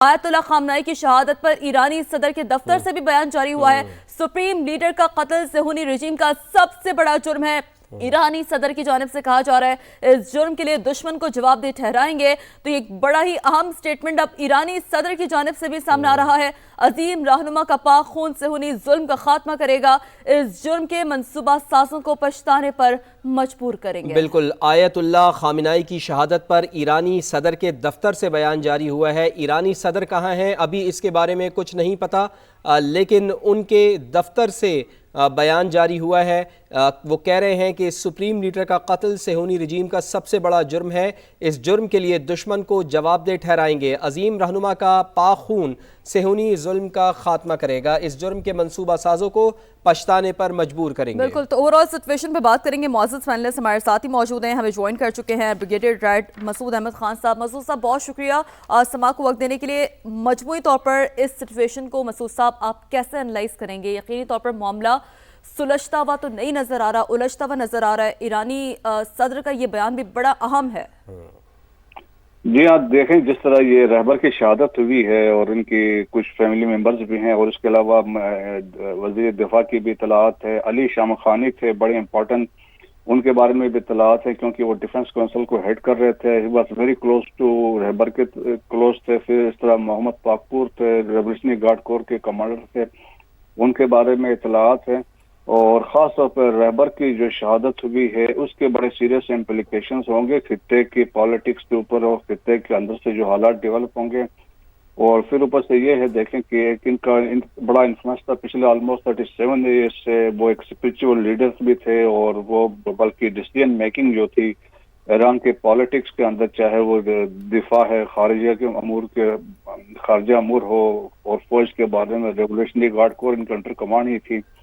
آیت اللہ خامنائی کی شہادت پر ایرانی صدر کے دفتر سے بھی بیان جاری ہوا ہے۔ سپریم لیڈر کا قتل صہیونی رژیم کا سب سے بڑا جرم ہے۔ ایرانی صدر کی جانب سے کہا جا رہا ہے اس جرم کے لیے دشمن کو جواب دہ ٹھہرائیں گے۔ تو یہ بڑا ہی اہم سٹیٹمنٹ اب ایرانی صدر کی جانب سے بھی سامنے آ رہا ہے۔ عظیم رہنما کا پاک خون صہیونی ظلم کا خاتمہ کرے گا، اس جرم کے منصوبہ سازوں کو پچھتانے پر مجبور کریں گے۔ بالکل، آیت اللہ خامنائی کی شہادت پر ایرانی صدر کے دفتر سے بیان جاری ہوا ہے۔ ایرانی صدر کہاں ہیں ابھی اس کے بارے میں کچھ نہیں پتا، لیکن ان کے دفتر سے بیان جاری ہوا ہے۔ وہ کہہ رہے ہیں کہ سپریم لیڈر کا قتل صہیونی رجیم کا سب سے بڑا جرم ہے، اس جرم کے لیے دشمن کو جواب دہ ٹھہرائیں گے۔ عظیم رہنما کا پاک خون صہیونی ظلم کا خاتمہ کرے گا، اس جرم کے منصوبہ سازوں کو پچھتانے پر مجبور کریں گے۔ بالکل، تو اوورآل سچویشن پہ بات کریں گے۔ معزز پینلسٹ ہمارے ساتھ ہی موجود ہیں، ہمیں جوائن کر چکے ہیں بریگیڈیئر ریڈ مسعود احمد خان صاحب۔ مسعود صاحب بہت شکریہ سماع کو وقت دینے کے لیے۔ مجموعی طور پر اس سچویشن کو مسعود صاحب آپ کیسے انالائز کریں گے؟ یقینی طور پر معاملہ سلجھتا ہوا تو نہیں نظر آ رہا، الجھتا ہوا نظر آ رہا ہے۔ ایرانی صدر کا یہ بیان بھی بڑا اہم ہے۔ جی ہاں، دیکھیں جس طرح یہ رہبر کی شہادت ہوئی ہے اور ان کی کچھ فیملی ممبرز بھی ہیں، اور اس کے علاوہ وزیر دفاع کی بھی اطلاعات ہے، علی شام خانی تھے بڑے امپورٹنٹ، ان کے بارے میں بھی اطلاعات ہے کیونکہ وہ ڈیفنس کونسل کو ہیڈ کر رہے تھے، he was very close to رہبر کے کلوز تھے۔ پھر اس طرح محمد پاکپور تھے، ریولیوشنری گارڈ کور کے کمانڈر تھے، ان کے بارے میں اطلاعات ہیں۔ اور خاص طور پر رہبر کی جو شہادت ہوئی ہے اس کے بڑے سیریس امپلیکیشنز ہوں گے خطے کی پالیٹکس کے اوپر، اور خطے کے اندر سے جو حالات ڈیولپ ہوں گے۔ اور پھر اوپر سے یہ ہے دیکھیں کہ ان کا بڑا انفلوئنس تھا پچھلے آلموسٹ 37 ایئرس سے، وہ ایک اسپرچول لیڈرز بھی تھے، اور وہ بلکہ ڈیسیژن میکنگ جو تھی ایران کے پالیٹکس کے اندر، چاہے وہ دفاع ہے، خارجہ امور ہو اور فوج کے بارے میں، ریولیوشنری گارڈ کور ان کے انڈر کمانڈ ہی تھی۔